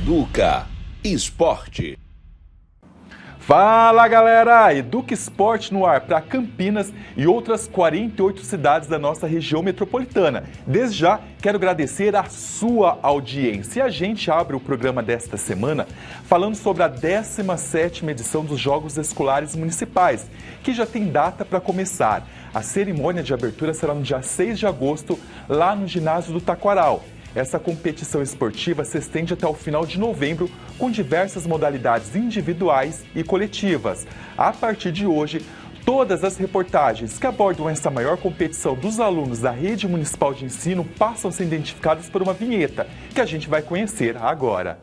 Educa Esporte. Fala galera, Educa Esporte no ar para Campinas e outras 48 cidades da nossa região metropolitana. Desde já quero agradecer a sua audiência. E a gente abre o programa desta semana falando sobre a 17ª edição dos Jogos Escolares Municipais, que já tem data para começar. A cerimônia de abertura será no dia 6 de agosto, lá no ginásio do Taquaral. Essa competição esportiva se estende até o final de novembro, com diversas modalidades individuais e coletivas. A partir de hoje, todas as reportagens que abordam essa maior competição dos alunos da Rede Municipal de Ensino passam a ser identificadas por uma vinheta, que a gente vai conhecer agora.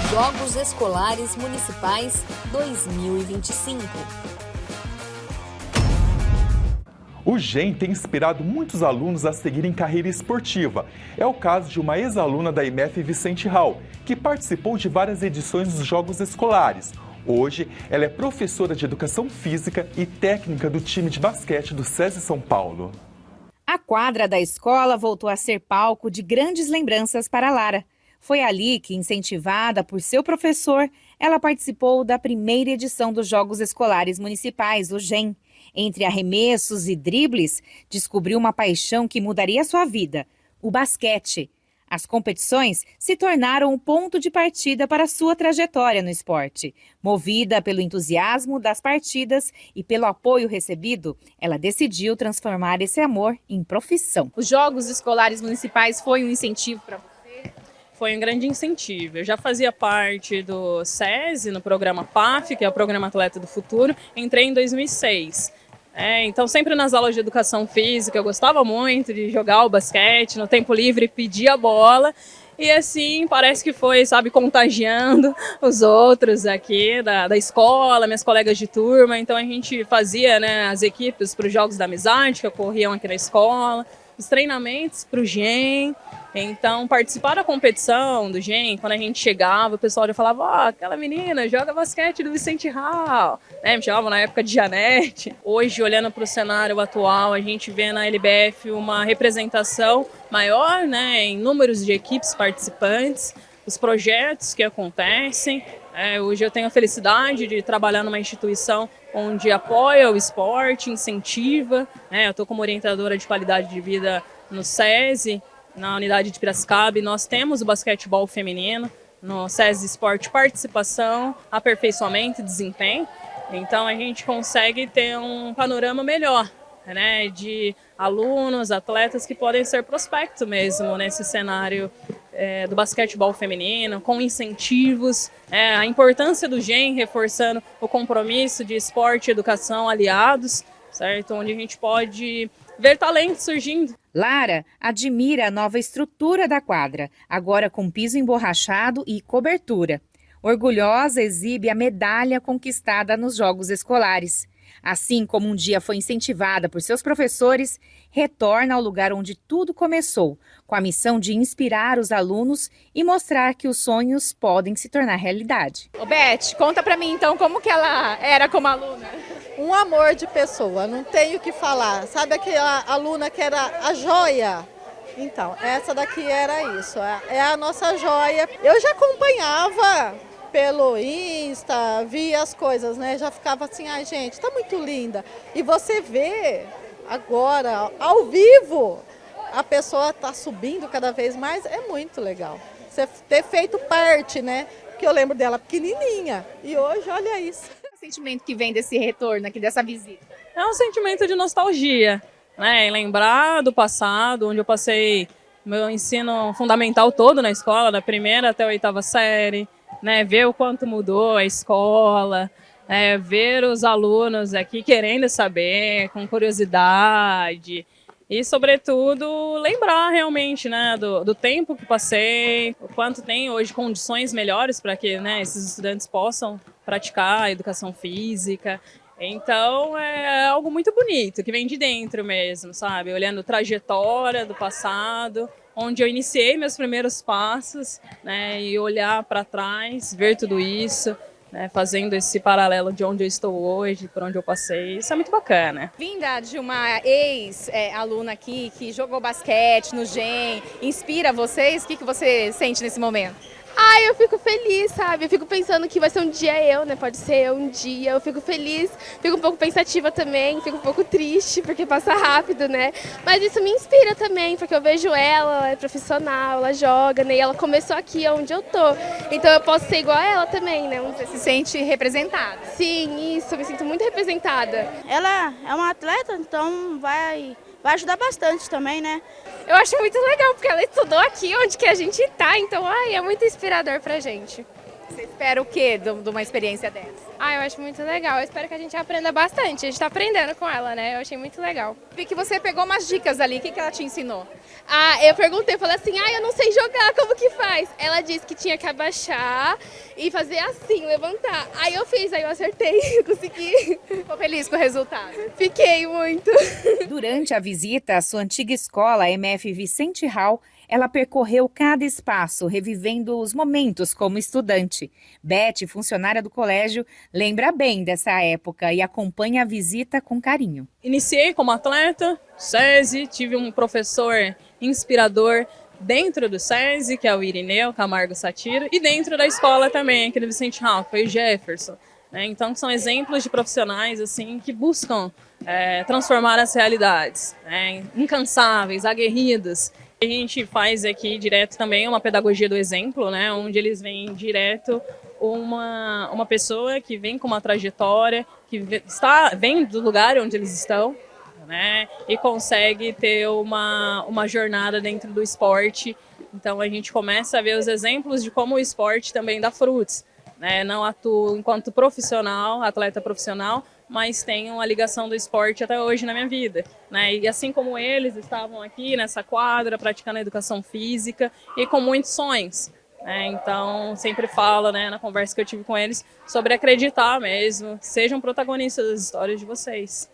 Jogos Escolares Municipais 2025. O GEM tem inspirado muitos alunos a seguirem carreira esportiva. É o caso de uma ex-aluna da IMF Vicente Hall, que participou de várias edições dos Jogos Escolares. Hoje, ela é professora de Educação Física e técnica do time de basquete do SESI São Paulo. A quadra da escola voltou a ser palco de grandes lembranças para Lara. Foi ali que, incentivada por seu professor, ela participou da primeira edição dos Jogos Escolares Municipais, o GEM. Entre arremessos e dribles, descobriu uma paixão que mudaria sua vida, o basquete. As competições se tornaram um ponto de partida para sua trajetória no esporte. Movida pelo entusiasmo das partidas e pelo apoio recebido, ela decidiu transformar esse amor em profissão. Os Jogos Escolares Municipais foi um incentivo para você? Foi um grande incentivo. Eu já fazia parte do SESI, no programa PAF, que é o Programa Atleta do Futuro. Entrei em 2006. Então, sempre nas aulas de educação física, eu gostava muito de jogar o basquete, no tempo livre, pedir a bola. E assim, parece que foi, contagiando os outros aqui da escola, minhas colegas de turma. Então, a gente fazia, as equipes para os Jogos da Amizade, que ocorriam aqui na escola, os treinamentos para o GEM. Então, participar da competição do GEM, quando a gente chegava, o pessoal já falava, aquela menina joga basquete do Vicente Hall, me chamavam na época de Janete. Hoje, olhando para o cenário atual, a gente vê na LBF uma representação maior, em números de equipes participantes, os projetos que acontecem. Hoje eu tenho a felicidade de trabalhar numa instituição onde apoia o esporte, incentiva. Eu estou como orientadora de qualidade de vida no SESI, na unidade de Piracicaba, e nós temos o basquetebol feminino no SESI Esporte Participação, Aperfeiçoamento e Desempenho. Então a gente consegue ter um panorama melhor, de alunos, atletas que podem ser prospecto mesmo nesse cenário do basquetebol feminino, com incentivos, a importância do GEM, reforçando o compromisso de esporte e educação aliados, certo? Onde a gente pode ver talentos surgindo. Lara admira a nova estrutura da quadra, agora com piso emborrachado e cobertura. Orgulhosa, exibe a medalha conquistada nos Jogos Escolares. Assim como um dia foi incentivada por seus professores, retorna ao lugar onde tudo começou, com a missão de inspirar os alunos e mostrar que os sonhos podem se tornar realidade. Ô Beth, conta pra mim então como que ela era como aluna. Um amor de pessoa, não tenho o que falar. Sabe aquela aluna que era a joia? Então, essa daqui era isso, é a nossa joia. Eu já acompanhava pelo Insta, via as coisas, já ficava assim, ai gente, tá muito linda. E você vê agora, ao vivo, a pessoa tá subindo cada vez mais, é muito legal. Você ter feito parte, porque eu lembro dela pequenininha, e hoje, olha isso. O sentimento que vem desse retorno aqui, dessa visita? É um sentimento de nostalgia, lembrar do passado, onde eu passei meu ensino fundamental todo na escola, da primeira até a 8ª série, ver o quanto mudou a escola, ver os alunos aqui querendo saber, com curiosidade. E, sobretudo, lembrar realmente do tempo que passei, o quanto tem hoje condições melhores para que esses estudantes possam praticar a educação física. Então, é algo muito bonito, que vem de dentro mesmo, sabe? Olhando a trajetória do passado, onde eu iniciei meus primeiros passos, e olhar para trás, ver tudo isso, né, fazendo esse paralelo de onde eu estou hoje, por onde eu passei. Isso é muito bacana. Vinda de uma ex-aluna aqui que jogou basquete no GEM, inspira vocês? O que você sente nesse momento? Eu fico feliz, sabe? Eu fico pensando que vai ser um dia eu, né? Pode ser eu um dia. Eu fico feliz, fico um pouco pensativa também, fico um pouco triste, porque passa rápido, né? Mas isso me inspira também, porque eu vejo ela é profissional, ela joga, né? E ela começou aqui onde eu tô. Então eu posso ser igual a ela também, né? Você se sente representada? Sim, isso, eu me sinto muito representada. Ela é uma atleta, então vai ajudar bastante também, né? Eu acho muito legal, porque ela estudou aqui onde que a gente tá, então é muito inspirador pra gente. Você espera o quê de uma experiência dessa? Eu acho muito legal, eu espero que a gente aprenda bastante, a gente tá aprendendo com ela, né? Eu achei muito legal. Vi que você pegou umas dicas ali, o que ela te ensinou? Eu perguntei, falei assim, eu não sei jogar, como que faz? Ela disse que tinha que abaixar e fazer assim, levantar. Aí eu fiz, aí eu acertei, consegui. Ficou feliz com o resultado? Fiquei muito. Durante a visita à sua antiga escola, a MF Vicente Hall, ela percorreu cada espaço, revivendo os momentos como estudante. Beth, funcionária do colégio, lembra bem dessa época e acompanha a visita com carinho. Iniciei como atleta, SESI, tive um professor inspirador dentro do SESI, que é o Irineu Camargo Satiro, e dentro da escola também, aqui do Vicente Hall, que foi o Jefferson. Então são exemplos de profissionais assim que buscam transformar as realidades, incansáveis, aguerridos. A gente faz aqui direto também uma pedagogia do exemplo, né, onde eles vêm direto uma pessoa que vem com uma trajetória, que vem do lugar onde eles estão, né, e consegue ter uma jornada dentro do esporte. Então a gente começa a ver os exemplos de como o esporte também dá frutos. Não atuo enquanto profissional, atleta profissional, mas tenho uma ligação do esporte até hoje na minha vida. E assim como eles estavam aqui nessa quadra, praticando a educação física e com muitos sonhos. Então, sempre falo na conversa que eu tive com eles sobre acreditar mesmo, sejam protagonistas das histórias de vocês.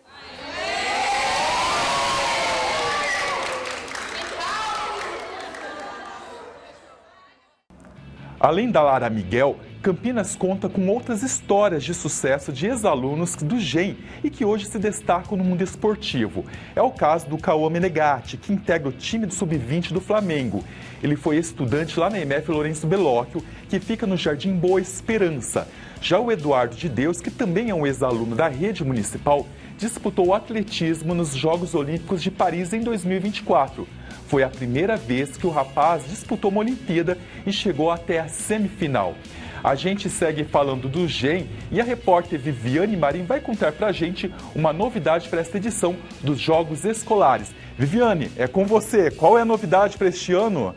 Além da Lara Miguel, Campinas conta com outras histórias de sucesso de ex-alunos do GEM e que hoje se destacam no mundo esportivo. É o caso do Cauã Menegatti, que integra o time do Sub-20 do Flamengo. Ele foi estudante lá na MF Lourenço Belóquio, que fica no Jardim Boa Esperança. Já o Eduardo de Deus, que também é um ex-aluno da rede municipal, disputou o atletismo nos Jogos Olímpicos de Paris em 2024. Foi a primeira vez que o rapaz disputou uma Olimpíada e chegou até a semifinal. A gente segue falando do GEM e a repórter Viviane Marim vai contar pra gente uma novidade para esta edição dos Jogos Escolares. Viviane, é com você. Qual é a novidade para este ano?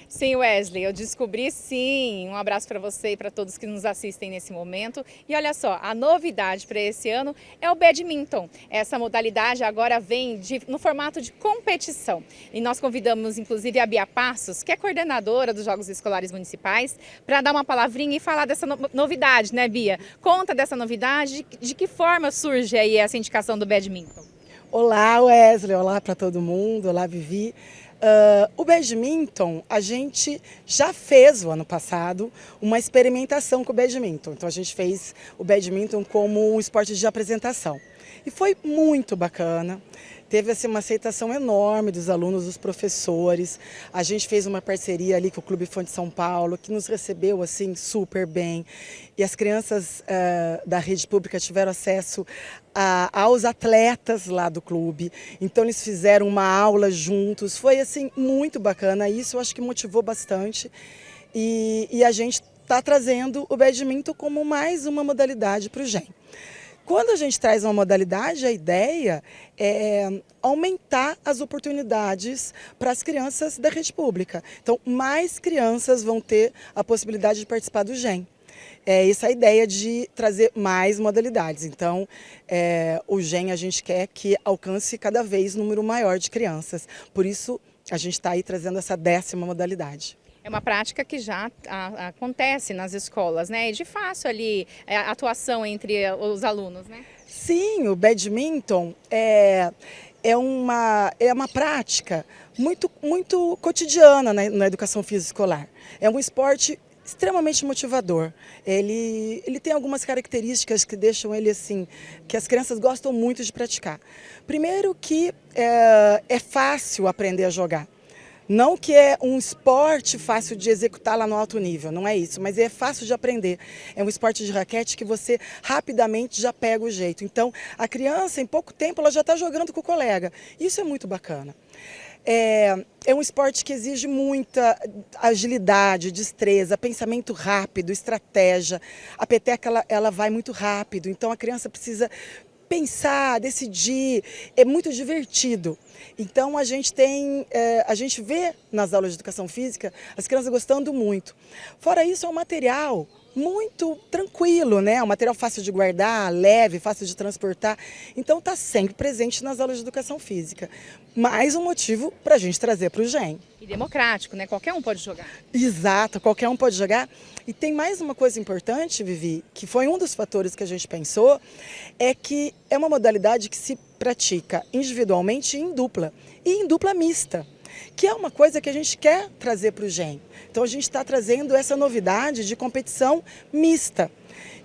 Sim, Wesley, eu descobri sim. Um abraço para você e para todos que nos assistem nesse momento. E olha só, a novidade para esse ano é o badminton. Essa modalidade agora vem no formato de competição. E nós convidamos inclusive a Bia Passos, que é coordenadora dos Jogos Escolares Municipais, para dar uma palavrinha e falar dessa novidade, né, Bia? Conta dessa novidade, de que forma surge aí essa indicação do badminton? Olá, Wesley, olá para todo mundo, olá, Vivi. O badminton, a gente já fez o ano passado uma experimentação com o badminton. Então a gente fez o badminton como um esporte de apresentação. E foi muito bacana. Teve assim, uma aceitação enorme dos alunos, dos professores. A gente fez uma parceria ali com o Clube Fonte São Paulo, que nos recebeu assim super bem. E as crianças da rede pública tiveram acesso aos atletas lá do clube. Então eles fizeram uma aula juntos. Foi assim muito bacana. Isso eu acho que motivou bastante. E a gente está trazendo o badminton como mais uma modalidade para o GEM. Quando a gente traz uma modalidade, a ideia é aumentar as oportunidades para as crianças da rede pública. Então, mais crianças vão ter a possibilidade de participar do GEM. É essa a ideia de trazer mais modalidades. Então, o GEM a gente quer que alcance cada vez um número maior de crianças. Por isso, a gente está aí trazendo essa 10ª modalidade. É uma prática que já acontece nas escolas, né? E de fácil ali a atuação entre os alunos, né? Sim, o badminton é uma prática muito cotidiana na educação física escolar. É um esporte extremamente motivador. Ele tem algumas características que deixam ele assim, que as crianças gostam muito de praticar. Primeiro que é fácil aprender a jogar. Não que é um esporte fácil de executar lá no alto nível, não é isso, mas é fácil de aprender. É um esporte de raquete que você rapidamente já pega o jeito. Então, a criança, em pouco tempo, ela já está jogando com o colega. Isso é muito bacana. É um esporte que exige muita agilidade, destreza, pensamento rápido, estratégia. A peteca ela vai muito rápido, então a criança precisa pensar, decidir, é muito divertido. Então a gente vê nas aulas de educação física as crianças gostando muito. Fora isso, é um material muito tranquilo, né? É um material fácil de guardar, leve, fácil de transportar. Então está sempre presente nas aulas de educação física. Mais um motivo para a gente trazer para o GEM. E democrático, né? Qualquer um pode jogar. Exato, qualquer um pode jogar. E tem mais uma coisa importante, Vivi, que foi um dos fatores que a gente pensou, é que é uma modalidade que se pratica individualmente e em dupla mista, que é uma coisa que a gente quer trazer para o GEM. Então a gente está trazendo essa novidade de competição mista.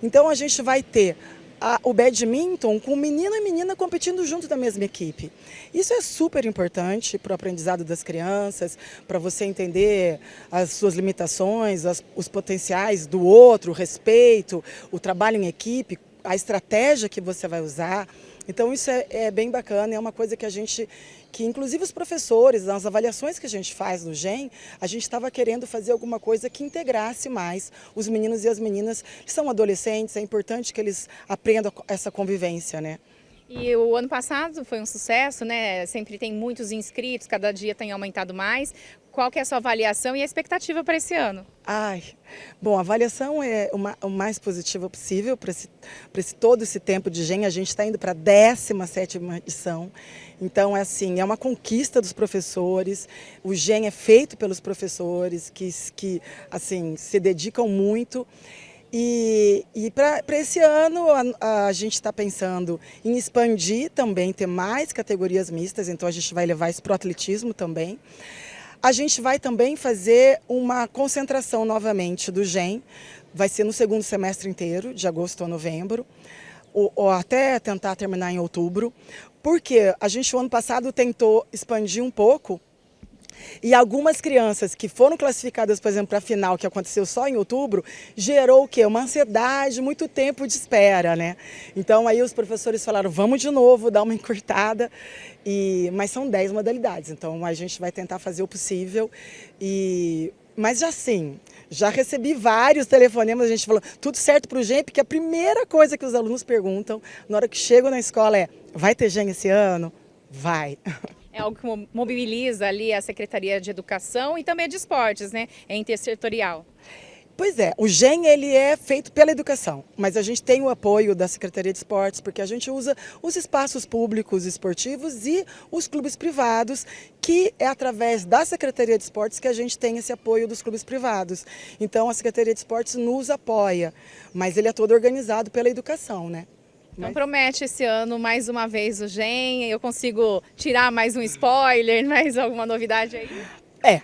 Então a gente vai ter o badminton com menino e menina competindo junto da mesma equipe. Isso é super importante para o aprendizado das crianças, para você entender as suas limitações, os potenciais do outro, o respeito, o trabalho em equipe, a estratégia que você vai usar. Então isso é bem bacana, é uma coisa que inclusive os professores, nas avaliações que a gente faz no GEM, a gente estava querendo fazer alguma coisa que integrasse mais os meninos e as meninas que são adolescentes, é importante que eles aprendam essa convivência, né? E o ano passado foi um sucesso, né? Sempre tem muitos inscritos, cada dia tem aumentado mais. Qual que é a sua avaliação e a expectativa para esse ano? Bom, a avaliação é o mais positiva possível para todo esse tempo de GEM. A gente está indo para a 17ª edição. Então, é uma conquista dos professores. O GEM é feito pelos professores que se dedicam muito. E para esse ano a gente está pensando em expandir também, ter mais categorias mistas, então a gente vai levar isso para o atletismo também. A gente vai também fazer uma concentração novamente do GEM, vai ser no segundo semestre inteiro, de agosto a novembro, ou até tentar terminar em outubro, porque a gente o ano passado tentou expandir um pouco. E algumas crianças que foram classificadas, por exemplo, para a final, que aconteceu só em outubro, gerou o quê? Uma ansiedade, muito tempo de espera, né? Então aí os professores falaram, vamos de novo, dar uma encurtada, mas são 10 modalidades, então a gente vai tentar fazer o possível. Mas já recebi vários telefonemas, a gente falou, tudo certo para o GEM, porque a primeira coisa que os alunos perguntam na hora que chegam na escola é, vai ter GEM esse ano? Vai! É algo que mobiliza ali a Secretaria de Educação e também de Esportes, né? É intersetorial. Pois é, o GEM ele é feito pela educação, mas a gente tem o apoio da Secretaria de Esportes, porque a gente usa os espaços públicos esportivos e os clubes privados, que é através da Secretaria de Esportes que a gente tem esse apoio dos clubes privados. Então a Secretaria de Esportes nos apoia, mas ele é todo organizado pela educação, né? Então promete esse ano mais uma vez o GEM, eu consigo tirar mais um spoiler, mais alguma novidade aí?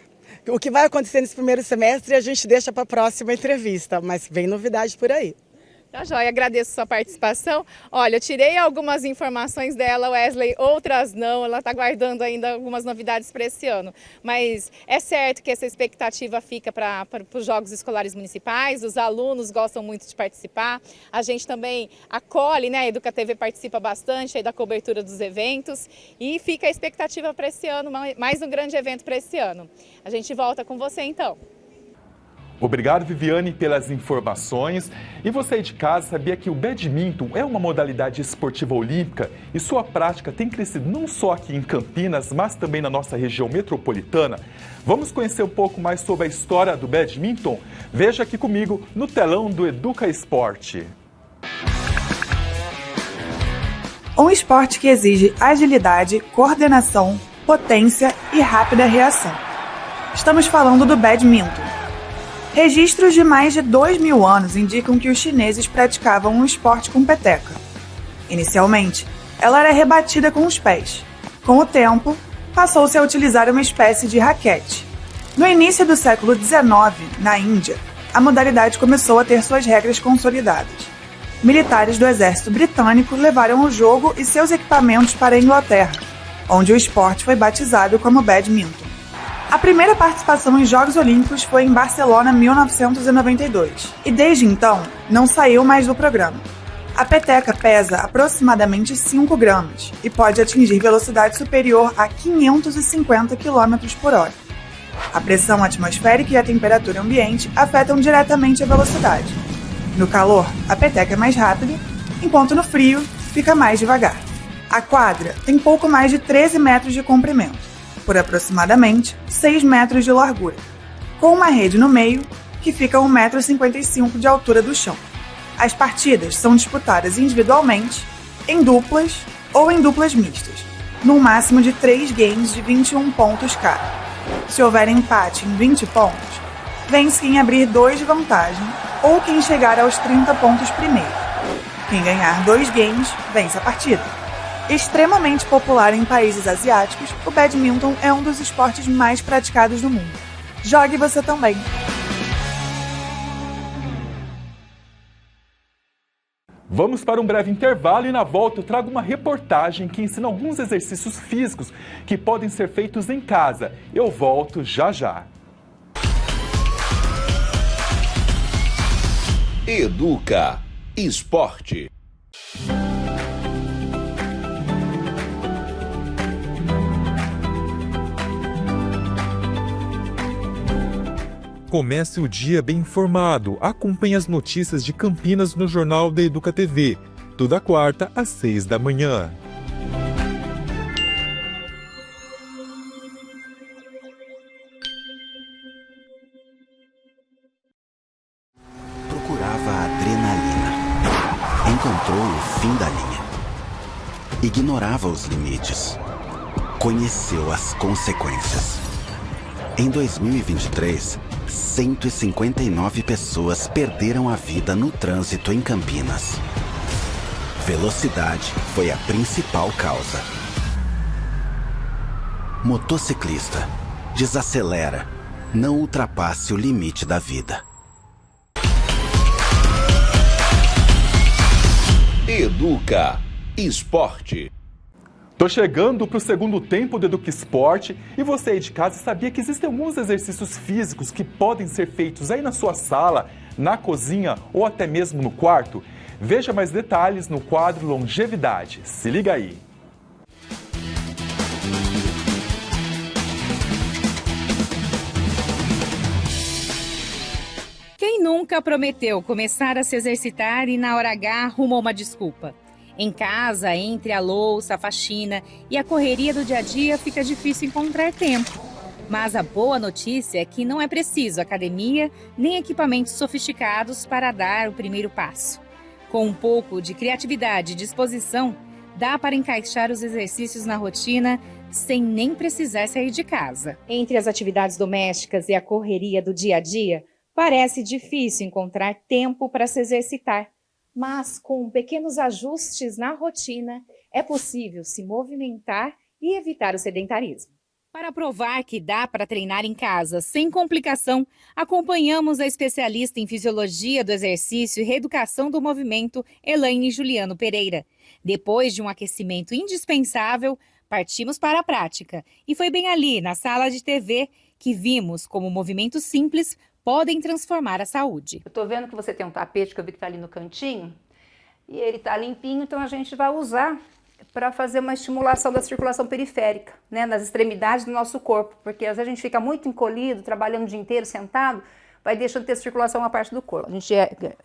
O que vai acontecer nesse primeiro semestre a gente deixa para a próxima entrevista, mas vem novidade por aí. Tá joia, agradeço a sua participação. Olha, eu tirei algumas informações dela, Wesley, outras não, ela está guardando ainda algumas novidades para esse ano. Mas é certo que essa expectativa fica para os Jogos Escolares Municipais, os alunos gostam muito de participar, a gente também acolhe, né, a EducaTV participa bastante aí da cobertura dos eventos e fica a expectativa para esse ano, mais um grande evento para esse ano. A gente volta com você então. Obrigado, Viviane, pelas informações. E você aí de casa sabia que o badminton é uma modalidade esportiva olímpica e sua prática tem crescido não só aqui em Campinas, mas também na nossa região metropolitana? Vamos conhecer um pouco mais sobre a história do badminton? Veja aqui comigo no telão do Educa Esporte. Um esporte que exige agilidade, coordenação, potência e rápida reação. Estamos falando do badminton. Registros de mais de 2.000 anos indicam que os chineses praticavam um esporte com peteca. Inicialmente, ela era rebatida com os pés. Com o tempo, passou-se a utilizar uma espécie de raquete. No início do século XIX, na Índia, a modalidade começou a ter suas regras consolidadas. Militares do exército britânico levaram o jogo e seus equipamentos para a Inglaterra, onde o esporte foi batizado como badminton. A primeira participação em Jogos Olímpicos foi em Barcelona, 1992, e desde então não saiu mais do programa. A peteca pesa aproximadamente 5 gramas e pode atingir velocidade superior a 550 km por hora. A pressão atmosférica e a temperatura ambiente afetam diretamente a velocidade. No calor, a peteca é mais rápida, enquanto no frio fica mais devagar. A quadra tem pouco mais de 13 metros de comprimento, por aproximadamente 6 metros de largura, com uma rede no meio que fica a 1,55 m de altura do chão. As partidas são disputadas individualmente, em duplas ou em duplas mistas, num máximo de 3 games de 21 pontos cada. Se houver empate em 20 pontos, vence quem abrir 2 de vantagem ou quem chegar aos 30 pontos primeiro. Quem ganhar 2 games, vence a partida. Extremamente popular em países asiáticos, o badminton é um dos esportes mais praticados do mundo. Jogue você também! Vamos para um breve intervalo e na volta eu trago uma reportagem que ensina alguns exercícios físicos que podem ser feitos em casa. Eu volto já já. Educa Esporte. Comece o dia bem informado. Acompanhe as notícias de Campinas no Jornal da Educa TV, toda quarta às 6 da manhã. Procurava a adrenalina. Encontrou o fim da linha. Ignorava os limites. Conheceu as consequências. Em 2023, 159 pessoas perderam a vida no trânsito em Campinas. Velocidade foi a principal causa. Motociclista, desacelera, não ultrapasse o limite da vida. Educa Esporte. Tô chegando para o segundo tempo do Educa Esporte e você aí de casa sabia que existem alguns exercícios físicos que podem ser feitos aí na sua sala, na cozinha ou até mesmo no quarto? Veja mais detalhes no quadro Longevidade. Se liga aí! Quem nunca prometeu começar a se exercitar e na hora H arrumou uma desculpa? Em casa, entre a louça, a faxina e a correria do dia a dia, fica difícil encontrar tempo. Mas a boa notícia é que não é preciso academia nem equipamentos sofisticados para dar o primeiro passo. Com um pouco de criatividade e disposição, dá para encaixar os exercícios na rotina sem nem precisar sair de casa. Entre as atividades domésticas e a correria do dia a dia, parece difícil encontrar tempo para se exercitar. Mas com pequenos ajustes na rotina, é possível se movimentar e evitar o sedentarismo. Para provar que dá para treinar em casa sem complicação, acompanhamos a especialista em Fisiologia do Exercício e Reeducação do Movimento, Elaine Juliano Pereira. Depois de um aquecimento indispensável, partimos para a prática. E foi bem ali, na sala de TV, que vimos como movimentos simples podem transformar a saúde. Eu estou vendo que você tem um tapete que eu vi que está ali no cantinho e ele está limpinho, então a gente vai usar para fazer uma estimulação da circulação periférica, né, nas extremidades do nosso corpo, porque às vezes a gente fica muito encolhido, trabalhando o dia inteiro sentado, vai deixando de ter circulação na parte do corpo. A gente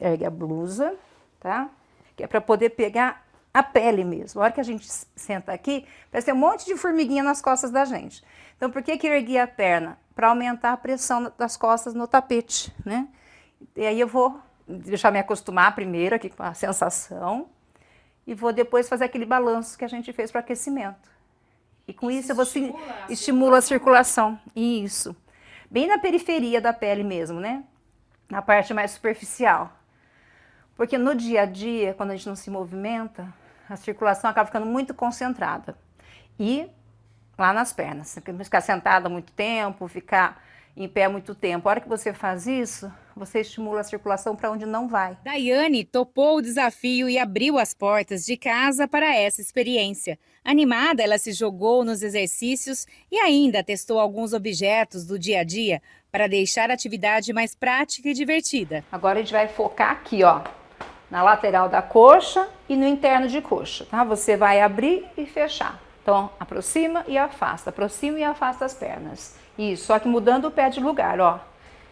ergue a blusa, tá? Que é para poder pegar a pele mesmo. A hora que a gente senta aqui, parece ter um monte de formiguinha nas costas da gente. Então, por que erguer a perna? Para aumentar a pressão das costas no tapete, né? E aí eu vou deixar me acostumar primeiro aqui com a sensação e vou depois fazer aquele balanço que a gente fez para aquecimento. E com isso eu vou estimular a circulação. Isso. Bem na periferia da pele mesmo, né? Na parte mais superficial. Porque no dia a dia, quando a gente não se movimenta, a circulação acaba ficando muito concentrada. E lá nas pernas. Ficar sentada muito tempo, ficar em pé muito tempo. A hora que você faz isso, você estimula a circulação para onde não vai. Daiane topou o desafio e abriu as portas de casa para essa experiência. Animada, ela se jogou nos exercícios e ainda testou alguns objetos do dia a dia para deixar a atividade mais prática e divertida. Agora a gente vai focar aqui, ó, na lateral da coxa e no interno de coxa, tá? Você vai abrir e fechar. Então, aproxima e afasta as pernas. Isso, só que mudando o pé de lugar, ó.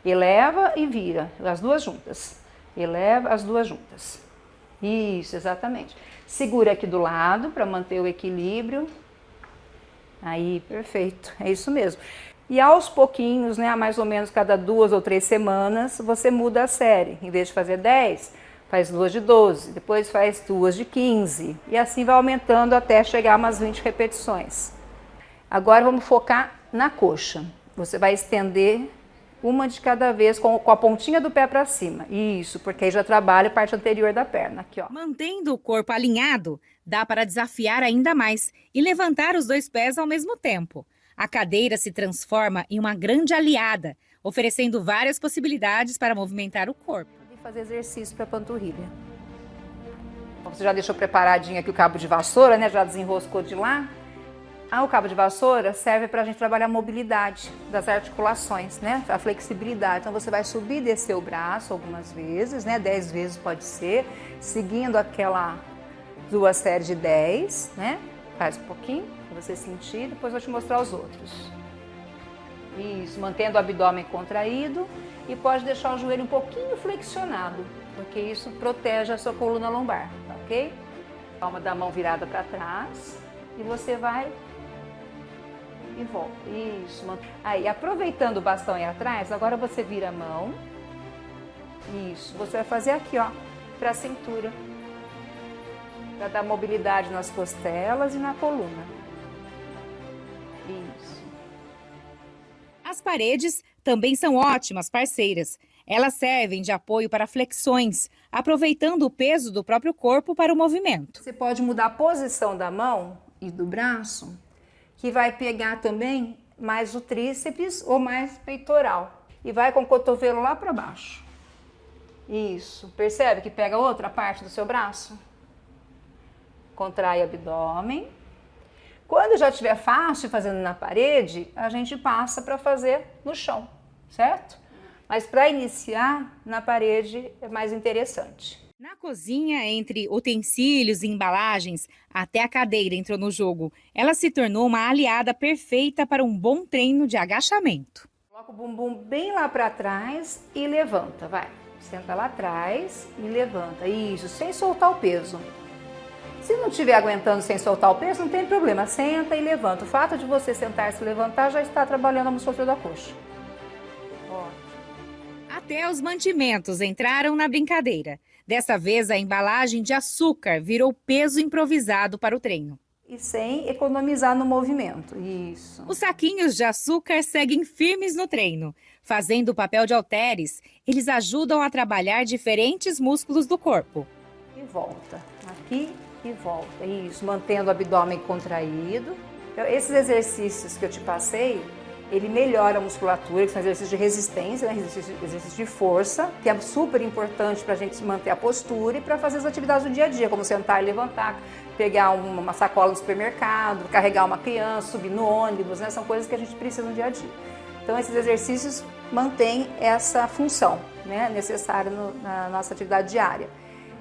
Eleva e vira, as duas juntas. Eleva as duas juntas. Isso, exatamente. Segura aqui do lado para manter o equilíbrio. Aí, perfeito, é isso mesmo. E aos pouquinhos, né, mais ou menos cada 2 ou 3 semanas, você muda a série. Em vez de fazer 10, faz 2 de 12, depois faz 2 de 15. E assim vai aumentando até chegar a umas 20 repetições. Agora vamos focar na coxa. Você vai estender uma de cada vez com a pontinha do pé para cima. Isso, porque aí já trabalha a parte anterior da perna. Aqui, ó. Mantendo o corpo alinhado, dá para desafiar ainda mais e levantar os 2 pés ao mesmo tempo. A cadeira se transforma em uma grande aliada, oferecendo várias possibilidades para movimentar o corpo. E fazer exercício para a panturrilha. Você já deixou preparadinho aqui o cabo de vassoura, né? Já desenroscou de lá. O cabo de vassoura serve para a gente trabalhar a mobilidade das articulações, né? A flexibilidade. Então você vai subir e descer o braço algumas vezes, né? 10 vezes pode ser, seguindo aquela 2 séries de 10, né? Faz um pouquinho para você sentir, depois eu vou te mostrar os outros. Isso, mantendo o abdômen contraído e pode deixar o joelho um pouquinho flexionado, porque isso protege a sua coluna lombar, tá ok? Palma da mão virada para trás e você vai e volta. Isso. Aí, aproveitando o bastão aí atrás, agora você vira a mão. Isso. Você vai fazer aqui, ó, para a cintura. Para dar mobilidade nas costelas e na coluna. Isso. As paredes também são ótimas parceiras. Elas servem de apoio para flexões, aproveitando o peso do próprio corpo para o movimento. Você pode mudar a posição da mão e do braço, que vai pegar também mais o tríceps ou mais peitoral. E vai com o cotovelo lá para baixo. Isso. Percebe que pega outra parte do seu braço? Contrai o abdômen. Quando já estiver fácil fazendo na parede, a gente passa para fazer no chão, certo? Mas para iniciar, na parede é mais interessante. Na cozinha, entre utensílios e embalagens, até a cadeira entrou no jogo. Ela se tornou uma aliada perfeita para um bom treino de agachamento. Coloca o bumbum bem lá para trás e levanta, vai. Senta lá atrás e levanta. Isso, sem soltar o peso. Se não estiver aguentando sem soltar o peso, não tem problema. Senta e levanta. O fato de você sentar e se levantar já está trabalhando a musculatura da coxa. Ótimo. Até os mantimentos entraram na brincadeira. Dessa vez, a embalagem de açúcar virou peso improvisado para o treino. E sem economizar no movimento. Isso. Os saquinhos de açúcar seguem firmes no treino. Fazendo o papel de halteres, eles ajudam a trabalhar diferentes músculos do corpo. E volta. Aqui e volta. Isso. Mantendo o abdômen contraído. Então, esses exercícios que eu te passei, ele melhora a musculatura, que são exercícios de resistência, né? exercício de força, que é super importante para a gente manter a postura e para fazer as atividades do dia a dia, como sentar e levantar, pegar uma sacola no supermercado, carregar uma criança, subir no ônibus, né? São coisas que a gente precisa no dia a dia. Então, esses exercícios mantêm essa função, né? Necessária na nossa atividade diária.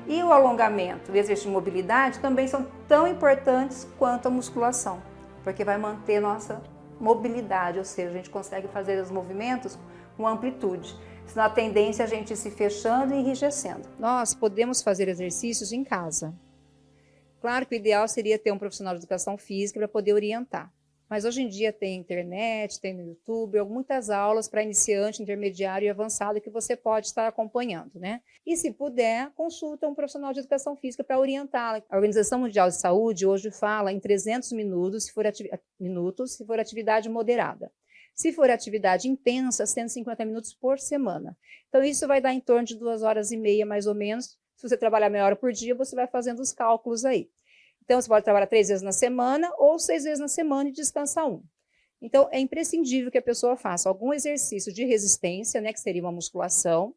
E o alongamento e o exercício de mobilidade também são tão importantes quanto a musculação, porque vai manter nossa mobilidade, ou seja, a gente consegue fazer os movimentos com amplitude. Senão a tendência é a gente ir se fechando e enrijecendo. Nós podemos fazer exercícios em casa. Claro que o ideal seria ter um profissional de educação física para poder orientar. Mas hoje em dia tem internet, tem no YouTube, muitas aulas para iniciante, intermediário e avançado que você pode estar acompanhando, né? E se puder, consulta um profissional de educação física para orientá-la. A Organização Mundial de Saúde hoje fala em 300 minutos, se for atividade moderada. Se for atividade intensa, 150 minutos por semana. Então isso vai dar em torno de 2 horas e meia, mais ou menos. Se você trabalhar meia hora por dia, você vai fazendo os cálculos aí. Então, você pode trabalhar 3 vezes na semana ou 6 vezes na semana e descansar 1. Então, é imprescindível que a pessoa faça algum exercício de resistência, né, que seria uma musculação,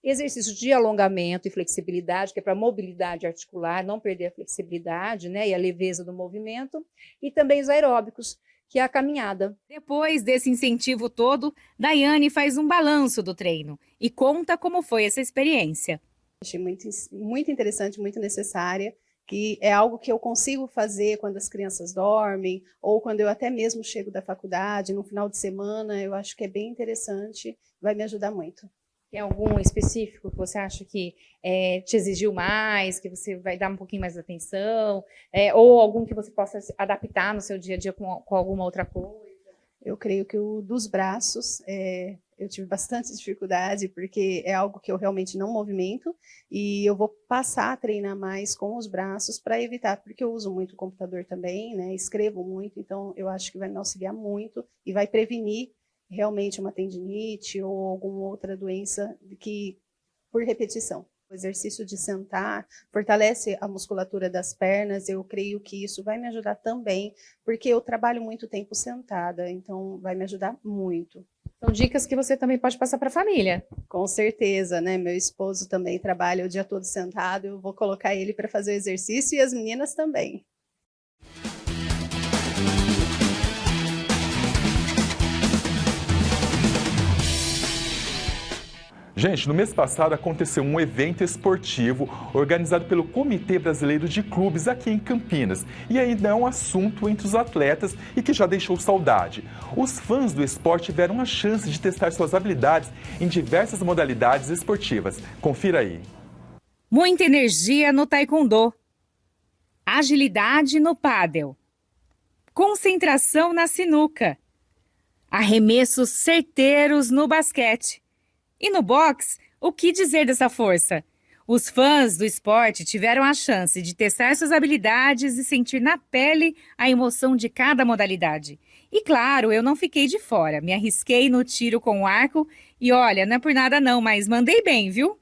exercício de alongamento e flexibilidade, que é para mobilidade articular, não perder a flexibilidade, né, e a leveza do movimento, e também os aeróbicos, que é a caminhada. Depois desse incentivo todo, Daiane faz um balanço do treino e conta como foi essa experiência. Achei muito interessante, muito necessária, que é algo que eu consigo fazer quando as crianças dormem, ou quando eu até mesmo chego da faculdade, no final de semana, eu acho que é bem interessante, vai me ajudar muito. Tem algum específico que você acha que te exigiu mais, que você vai dar um pouquinho mais de atenção, ou algum que você possa adaptar no seu dia a dia com alguma outra coisa? Eu creio que o dos braços, eu tive bastante dificuldade, porque é algo que eu realmente não movimento, e eu vou passar a treinar mais com os braços para evitar, porque eu uso muito o computador também, né, escrevo muito, então eu acho que vai me auxiliar muito e vai prevenir realmente uma tendinite ou alguma outra doença que por repetição. O exercício de sentar fortalece a musculatura das pernas, eu creio que isso vai me ajudar também, porque eu trabalho muito tempo sentada, então vai me ajudar muito. São dicas que você também pode passar para a família. Com certeza, né? Meu esposo também trabalha o dia todo sentado, eu vou colocar ele para fazer o exercício e as meninas também. Gente, no mês passado aconteceu um evento esportivo organizado pelo Comitê Brasileiro de Clubes aqui em Campinas. E ainda é um assunto entre os atletas e que já deixou saudade. Os fãs do esporte tiveram a chance de testar suas habilidades em diversas modalidades esportivas. Confira aí. Muita energia no taekwondo, agilidade no pádel, concentração na sinuca, arremessos certeiros no basquete. E no boxe, o que dizer dessa força? Os fãs do esporte tiveram a chance de testar suas habilidades e sentir na pele a emoção de cada modalidade. E claro, eu não fiquei de fora, me arrisquei no tiro com o arco e olha, não é por nada não, mas mandei bem, viu?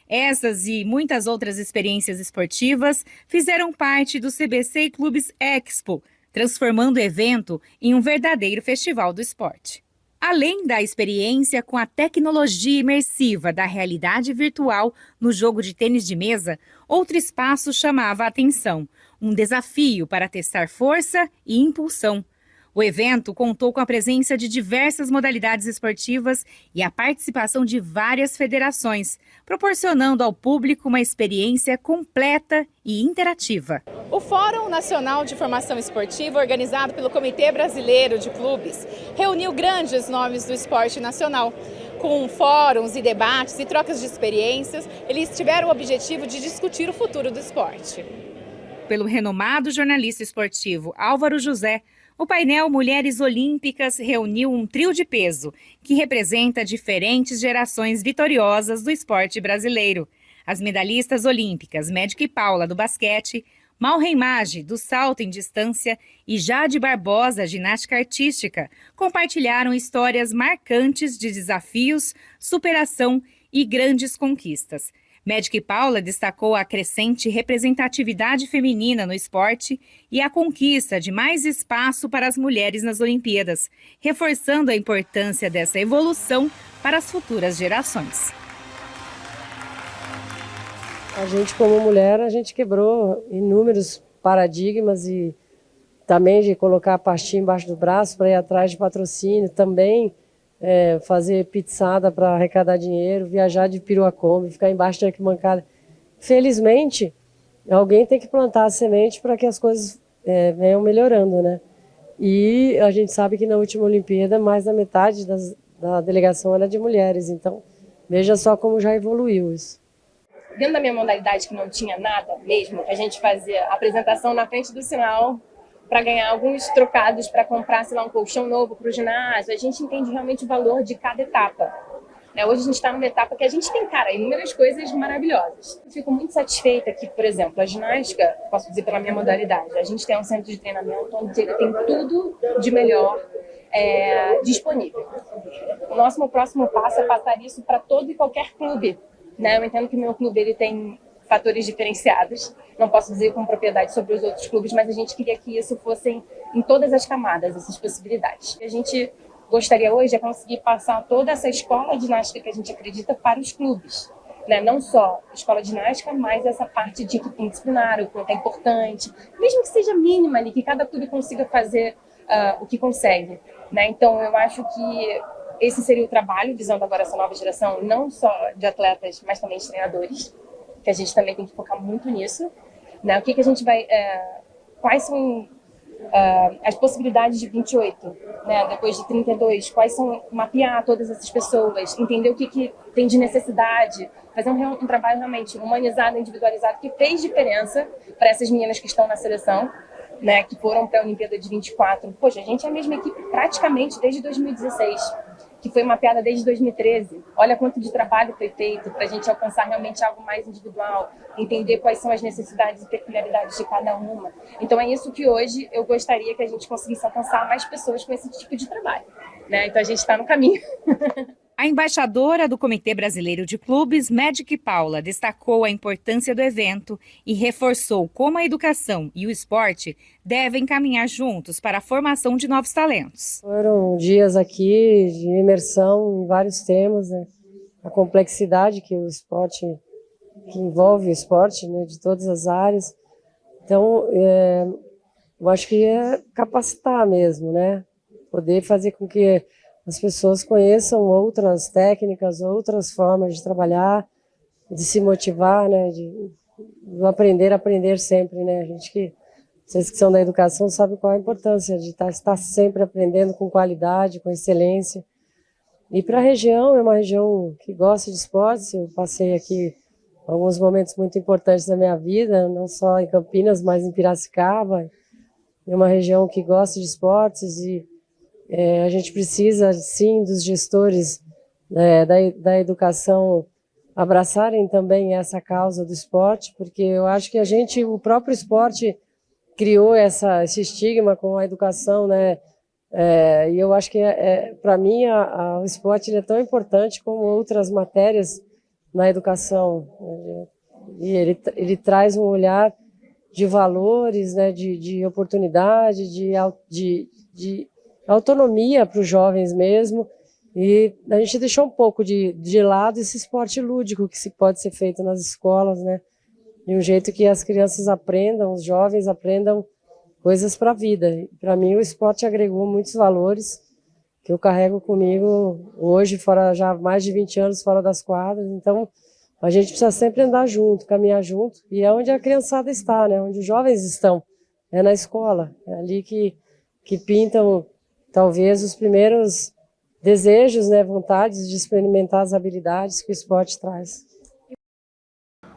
Essas e muitas outras experiências esportivas fizeram parte do CBC Clubes Expo, transformando o evento em um verdadeiro festival do esporte. Além da experiência com a tecnologia imersiva da realidade virtual no jogo de tênis de mesa, outro espaço chamava a atenção, um desafio para testar força e impulsão. O evento contou com a presença de diversas modalidades esportivas e a participação de várias federações, proporcionando ao público uma experiência completa e interativa. O Fórum Nacional de Formação Esportiva, organizado pelo Comitê Brasileiro de Clubes, reuniu grandes nomes do esporte nacional. Com fóruns e debates e trocas de experiências, eles tiveram o objetivo de discutir o futuro do esporte. Pelo renomado jornalista esportivo Álvaro José, o painel Mulheres Olímpicas reuniu um trio de peso que representa diferentes gerações vitoriosas do esporte brasileiro. As medalhistas olímpicas Médica e Paula, do basquete, Malren Maggi, do salto em distância, e Jade Barbosa, ginástica artística, compartilharam histórias marcantes de desafios, superação e grandes conquistas. Médica e Paula destacou a crescente representatividade feminina no esporte e a conquista de mais espaço para as mulheres nas Olimpíadas, reforçando a importância dessa evolução para as futuras gerações. A gente, como mulher, a gente quebrou inúmeros paradigmas e também de colocar a pastinha embaixo do braço para ir atrás de patrocínio, também fazer pizzada para arrecadar dinheiro, viajar de Piruakombi, ficar embaixo da arquibancada. Felizmente, alguém tem que plantar a semente para que as coisas venham melhorando, né? E a gente sabe que na última Olimpíada, mais da metade da delegação era de mulheres, então veja só como já evoluiu isso. Dentro da minha modalidade, que não tinha nada mesmo, a gente fazia apresentação na frente do sinal para ganhar alguns trocados para comprar, sei lá, um colchão novo para o ginásio. A gente entende realmente o valor de cada etapa. Hoje a gente está numa etapa que a gente tem, cara, inúmeras coisas maravilhosas. Eu fico muito satisfeita que, por exemplo, a ginástica, posso dizer pela minha modalidade, a gente tem um centro de treinamento onde ele tem tudo de melhor disponível. O nosso próximo passo é passar isso para todo e qualquer clube. Eu entendo que o meu clube ele tem fatores diferenciados, não posso dizer com propriedade sobre os outros clubes, mas a gente queria que isso fossem em todas as camadas essas possibilidades. A gente gostaria hoje é conseguir passar toda essa escola de ginástica que a gente acredita para os clubes, né? Não só a escola de ginástica, mas essa parte de equipe interdisciplinar, o quanto é importante, mesmo que seja mínima ali, que cada clube consiga fazer o que consegue, né? Então eu acho que esse seria o trabalho, visando agora essa nova geração, não só de atletas, mas também de treinadores, que a gente também tem que focar muito nisso, né? O que a gente vai... quais são as possibilidades de 28, né? Depois de 32, quais são... Mapear todas essas pessoas, entender o que tem de necessidade, fazer um trabalho realmente humanizado, individualizado, que fez diferença para essas meninas que estão na seleção, né? Que foram para a Olimpíada de 24. Poxa, a gente é a mesma equipe praticamente desde 2016. Que foi mapeada desde 2013. Olha quanto de trabalho foi feito para a gente alcançar realmente algo mais individual, entender quais são as necessidades e peculiaridades de cada uma. Então é isso que hoje eu gostaria que a gente conseguisse alcançar mais pessoas com esse tipo de trabalho, né? Então a gente está no caminho. A embaixadora do Comitê Brasileiro de Clubes, Magic Paula, destacou a importância do evento e reforçou como a educação e o esporte devem caminhar juntos para a formação de novos talentos. Foram dias aqui de imersão em vários temas, né? A complexidade que o esporte, que envolve o esporte, né? De todas as áreas. Então, eu acho que é capacitar mesmo, né? Poder fazer com que as pessoas conheçam outras técnicas, outras formas de trabalhar, de se motivar, né, de aprender sempre, né? A gente vocês que são da educação sabem qual a importância de estar sempre aprendendo com qualidade, com excelência. E para a região, é uma região que gosta de esportes. Eu passei aqui alguns momentos muito importantes da minha vida, não só em Campinas, mas em Piracicaba. É uma região que gosta de esportes e a gente precisa, sim, dos gestores da educação abraçarem também essa causa do esporte, porque eu acho que o próprio esporte criou esse estigma com a educação, né? E eu acho que, para mim, o esporte ele é tão importante como outras matérias na educação. E ele traz um olhar de valores, né? De oportunidade, de autonomia para os jovens mesmo, e a gente deixou um pouco de lado esse esporte lúdico que pode ser feito nas escolas, né? De um jeito que as crianças aprendam, os jovens aprendam coisas para a vida. Para mim o esporte agregou muitos valores que eu carrego comigo hoje, já há mais de 20 anos fora das quadras. Então a gente precisa sempre andar junto, caminhar junto, e é onde a criançada está, né? Onde os jovens estão, é na escola, é ali que pintam talvez os primeiros desejos, né, vontades de experimentar as habilidades que o esporte traz.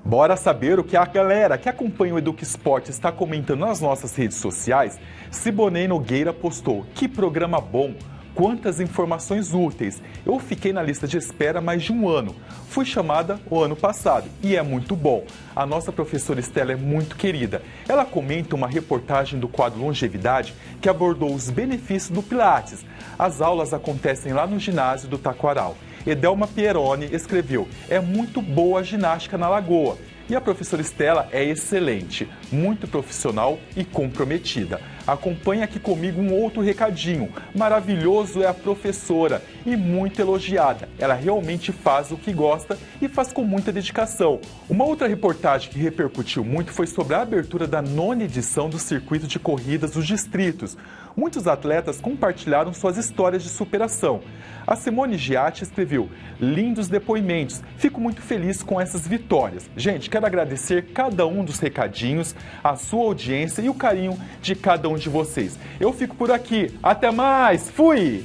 Bora saber o que a galera que acompanha o Educa Esporte está comentando nas nossas redes sociais? Siboney Nogueira postou: que programa bom! Quantas informações úteis! Eu fiquei na lista de espera há mais de um ano. Fui chamada o ano passado e é muito bom. A nossa professora Estela é muito querida. Ela comenta uma reportagem do quadro Longevidade que abordou os benefícios do Pilates. As aulas acontecem lá no ginásio do Taquaral. Edelma Pieroni escreveu: é muito boa a ginástica na Lagoa. E a professora Estela é excelente, muito profissional e comprometida. Acompanhe aqui comigo um outro recadinho. Maravilhoso é a professora e muito elogiada. Ela realmente faz o que gosta e faz com muita dedicação. Uma outra reportagem que repercutiu muito foi sobre a abertura da 9ª edição do Circuito de Corridas dos Distritos. Muitos atletas compartilharam suas histórias de superação. A Simone Giatti escreveu: lindos depoimentos, fico muito feliz com essas vitórias. Gente, quero agradecer cada um dos recadinhos, a sua audiência e o carinho de cada um de vocês. Eu fico por aqui, até mais, fui!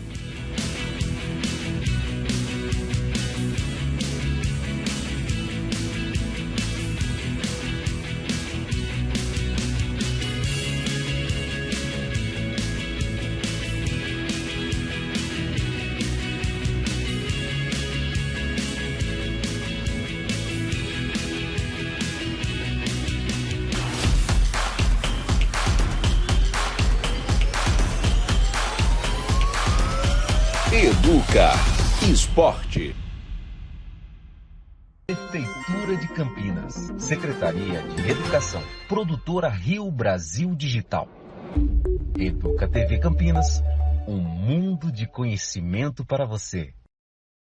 Educa Esporte. Prefeitura de Campinas, Secretaria de Educação, Produtora Rio Brasil Digital. Educa TV Campinas, um mundo de conhecimento para você.